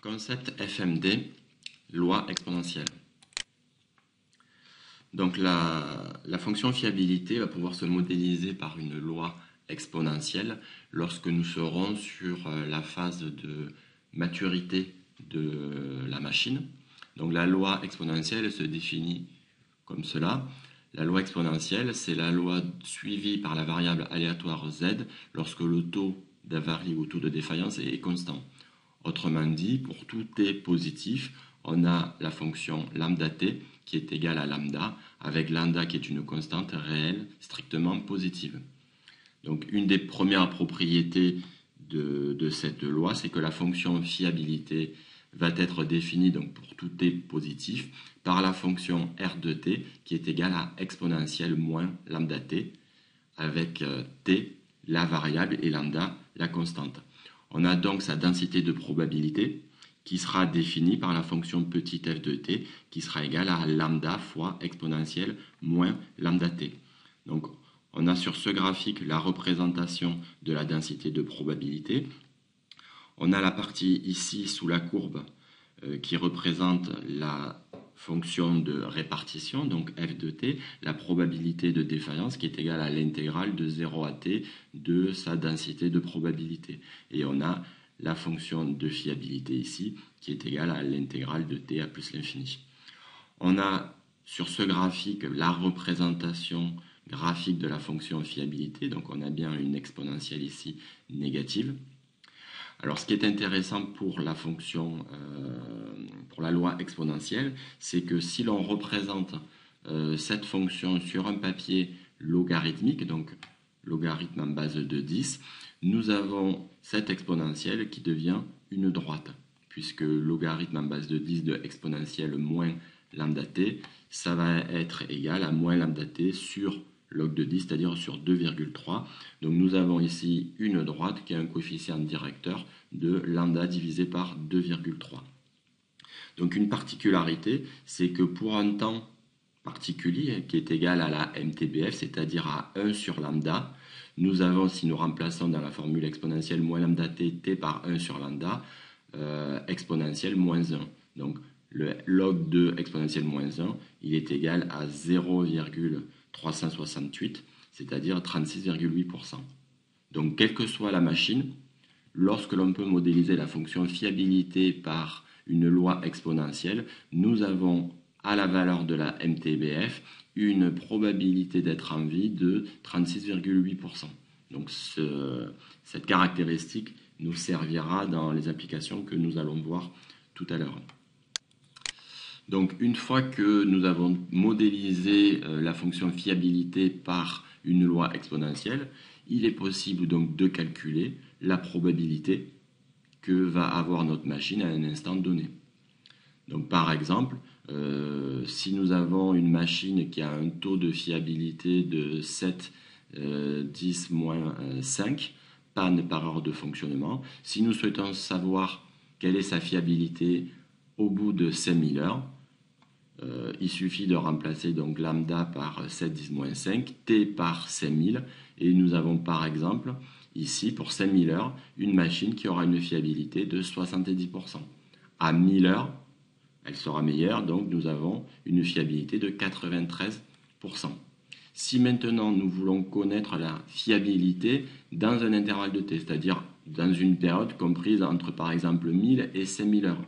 Concept FMD, loi exponentielle. Donc la fonction fiabilité va pouvoir se modéliser par une loi exponentielle lorsque nous serons sur la phase de maturité de la machine. Donc la loi exponentielle se définit comme cela. La loi exponentielle, c'est la loi suivie par la variable aléatoire z lorsque le taux d'avarie ou taux de défaillance est constant. Autrement dit, pour tout t positif, on a la fonction lambda t qui est égale à lambda, avec lambda qui est une constante réelle strictement positive. Donc une des premières propriétés de cette loi, c'est que la fonction fiabilité va être définie donc pour tout t positif par la fonction r de t qui est égale à exponentielle moins lambda t, avec t la variable et lambda la constante. On a donc sa densité de probabilité qui sera définie par la fonction petit f de t qui sera égale à lambda fois exponentielle moins lambda t. Donc on a sur ce graphique la représentation de la densité de probabilité. On a la partie ici sous la courbe qui représente la fonction de répartition, donc f de t, la probabilité de défaillance qui est égale à l'intégrale de 0 à t de sa densité de probabilité. Et on a la fonction de fiabilité ici qui est égale à l'intégrale de t à plus l'infini. On a sur ce graphique la représentation graphique de la fonction fiabilité, donc on a bien une exponentielle ici négative. Alors ce qui est intéressant pour la fonction, pour la loi exponentielle, c'est que si l'on représente cette fonction sur un papier logarithmique, donc logarithme en base de 10, nous avons cette exponentielle qui devient une droite, puisque logarithme en base de 10 de exponentielle moins lambda t, ça va être égal à moins lambda t sur log de 10, c'est-à-dire sur 2,3. Donc nous avons ici une droite qui a un coefficient directeur de lambda divisé par 2,3. Donc une particularité, c'est que pour un temps particulier qui est égal à la MTBF, c'est-à-dire à 1 sur lambda, nous avons, si nous remplaçons dans la formule exponentielle moins lambda t, t par 1 sur lambda, exponentielle moins 1. Donc le log de exponentielle moins 1, il est égal à 0,368, c'est-à-dire 36,8%. Donc, quelle que soit la machine, lorsque l'on peut modéliser la fonction fiabilité par une loi exponentielle, nous avons à la valeur de la MTBF une probabilité d'être en vie de 36,8%. Donc, cette caractéristique nous servira dans les applications que nous allons voir tout à l'heure. Donc une fois que nous avons modélisé la fonction fiabilité par une loi exponentielle, il est possible donc de calculer la probabilité que va avoir notre machine à un instant donné. Donc par exemple, si nous avons une machine qui a un taux de fiabilité de 7, 10, moins 5, panne par heure de fonctionnement, si nous souhaitons savoir quelle est sa fiabilité au bout de 5000 heures, il suffit de remplacer donc lambda par 7, 10, moins 5, t par 5000, et nous avons par exemple ici pour 5000 heures une machine qui aura une fiabilité de 70%. À 1000 heures, elle sera meilleure, donc nous avons une fiabilité de 93%. Si maintenant nous voulons connaître la fiabilité dans un intervalle de t, c'est-à-dire dans une période comprise entre par exemple 1000 et 5000 heures,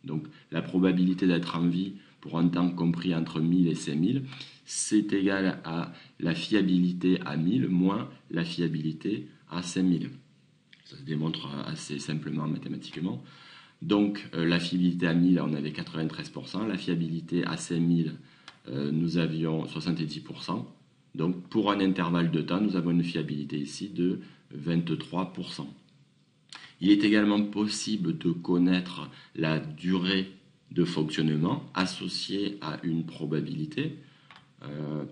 donc la probabilité d'être en vie pour un temps compris entre 1000 et 5000, c'est égal à la fiabilité à 1000 moins la fiabilité à 5000. Ça se démontre assez simplement mathématiquement. Donc la fiabilité à 1000, on avait 93%, la fiabilité à 5000, nous avions 70%. Donc pour un intervalle de temps, nous avons une fiabilité ici de 23%. Il est également possible de connaître la durée de fonctionnement associée à une probabilité.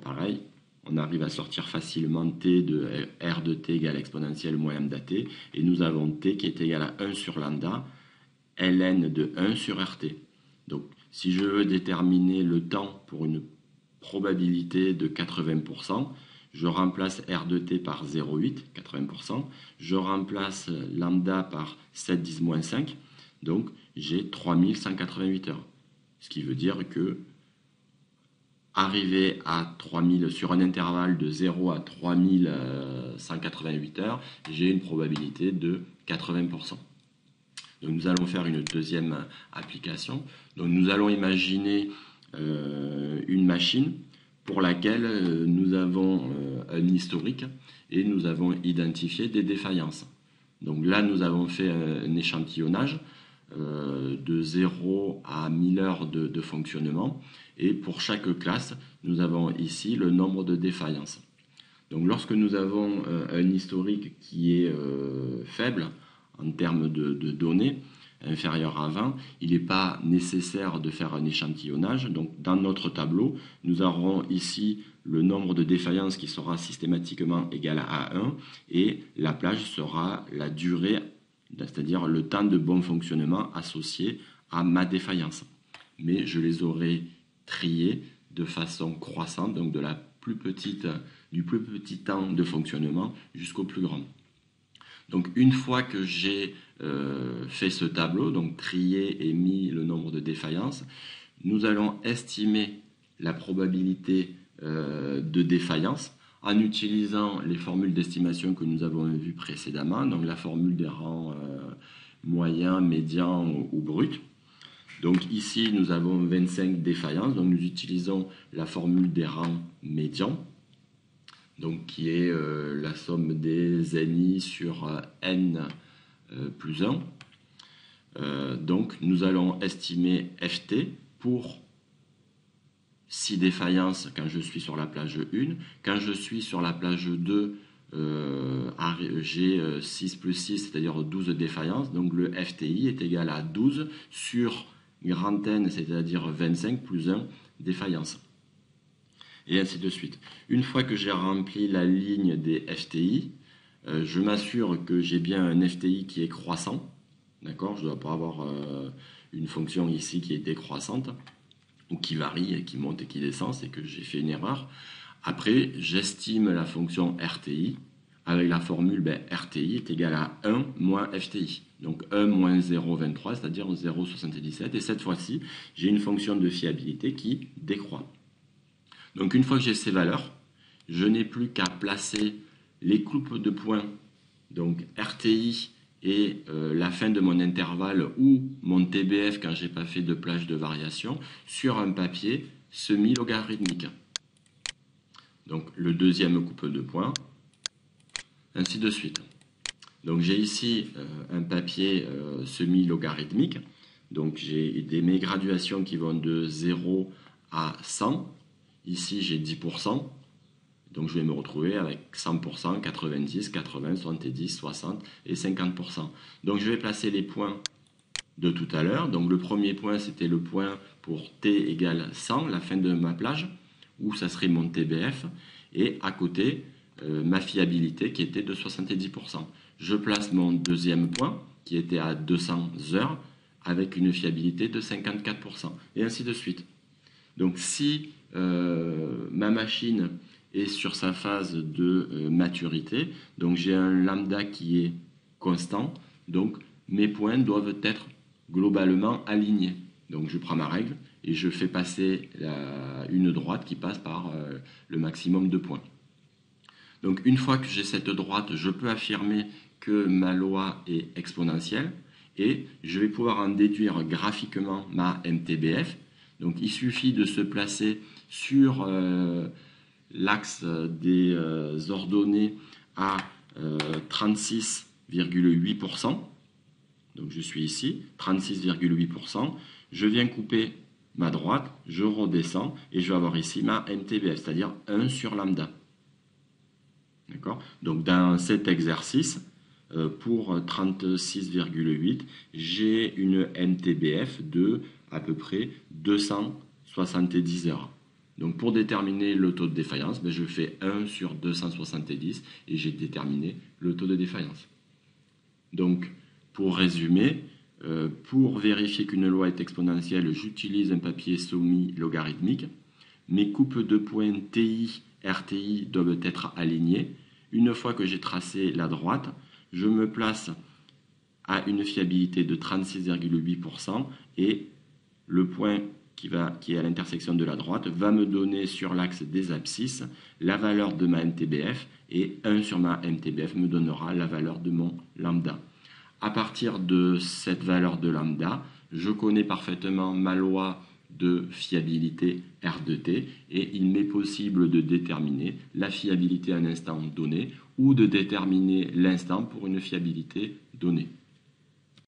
Pareil, on arrive à sortir facilement t de r de t égale exponentielle moins lambda t, et nous avons t qui est égal à 1 sur lambda, ln de 1 sur rt. Donc si je veux déterminer le temps pour une probabilité de 80%, je remplace r de t par 0,8, 80%, je remplace lambda par 7, 10, moins 5, Donc, j'ai 3188 heures. Ce qui veut dire que arriver à 3000 sur un intervalle de 0 à 3188 heures, j'ai une probabilité de 80%. Donc nous allons faire une deuxième application. Donc nous allons imaginer une machine pour laquelle nous avons un historique et nous avons identifié des défaillances. Donc là, nous avons fait un échantillonnage de 0 à 1000 heures de fonctionnement. Et pour chaque classe, nous avons ici le nombre de défaillances. Donc lorsque nous avons un historique qui est faible en termes de données, inférieur à 20, il n'est pas nécessaire de faire un échantillonnage. Donc dans notre tableau, nous aurons ici le nombre de défaillances qui sera systématiquement égal à 1 et la plage sera la durée, c'est-à-dire le temps de bon fonctionnement associé à ma défaillance. Mais je les aurai triés de façon croissante, donc du plus petit temps de fonctionnement jusqu'au plus grand. Donc une fois que j'ai fait ce tableau, donc trié et mis le nombre de défaillances, nous allons estimer la probabilité de défaillance en utilisant les formules d'estimation que nous avons vues précédemment, donc la formule des rangs moyens, médians ou bruts. Donc ici, nous avons 25 défaillances, donc nous utilisons la formule des rangs médians, donc qui est la somme des NI sur N plus 1. Donc nous allons estimer FT pour 6 défaillances quand je suis sur la plage 1. Quand je suis sur la plage 2, j'ai 6 plus 6, c'est-à-dire 12 défaillances. Donc le FTI est égal à 12 sur grand N, c'est-à-dire 25 plus 1 défaillance. Et ainsi de suite. Une fois que j'ai rempli la ligne des FTI, je m'assure que j'ai bien un FTI qui est croissant. D'accord ? Je ne dois pas avoir une fonction ici qui est décroissante, ou qui varie, et qui monte et qui descend, c'est que j'ai fait une erreur. Après, j'estime la fonction RTI, avec la formule RTI est égal à 1 moins FTI. Donc 1 moins 0,23, c'est-à-dire 0,77. Et cette fois-ci, j'ai une fonction de fiabilité qui décroît. Donc une fois que j'ai ces valeurs, je n'ai plus qu'à placer les coupes de points, donc RTI et la fin de mon intervalle ou mon TBF quand je n'ai pas fait de plage de variation, sur un papier semi-logarithmique. Donc le deuxième coupe de points, ainsi de suite. Donc j'ai ici un papier semi-logarithmique, donc j'ai mes graduations qui vont de 0 à 100. Ici, j'ai 10%, donc je vais me retrouver avec 100%, 90, 80, 70, 60 et 50%. Donc je vais placer les points de tout à l'heure. Donc le premier point, c'était le point pour t égale 100, la fin de ma plage, où ça serait mon TBF, et à côté, ma fiabilité qui était de 70%. Je place mon deuxième point, qui était à 200 heures, avec une fiabilité de 54%, et ainsi de suite. Donc si ma machine est sur sa phase de maturité, donc j'ai un lambda qui est constant, donc mes points doivent être globalement alignés. Donc je prends ma règle et je fais passer une droite qui passe par le maximum de points. Donc une fois que j'ai cette droite, je peux affirmer que ma loi est exponentielle et je vais pouvoir en déduire graphiquement ma MTBF. Donc il suffit de se placer sur l'axe des ordonnées à 36,8%. Donc je suis ici, 36,8%. Je viens couper ma droite, je redescends et je vais avoir ici ma MTBF, c'est-à-dire 1 sur lambda. D'accord ? Donc dans cet exercice, pour 36,8, j'ai une MTBF de à peu près 270 heures. Donc pour déterminer le taux de défaillance, je fais 1 sur 270 et j'ai déterminé le taux de défaillance. Donc pour résumer, pour vérifier qu'une loi est exponentielle, j'utilise un papier semi-logarithmique. Mes coupes de points TI, RTI doivent être alignées. Une fois que j'ai tracé la droite, je me place a une fiabilité de 36,8% et le point qui est à l'intersection de la droite va me donner sur l'axe des abscisses la valeur de ma MTBF et 1 sur ma MTBF me donnera la valeur de mon lambda. À partir de cette valeur de lambda, je connais parfaitement ma loi de fiabilité R de T et il m'est possible de déterminer la fiabilité à un instant donné ou de déterminer l'instant pour une fiabilité donnée.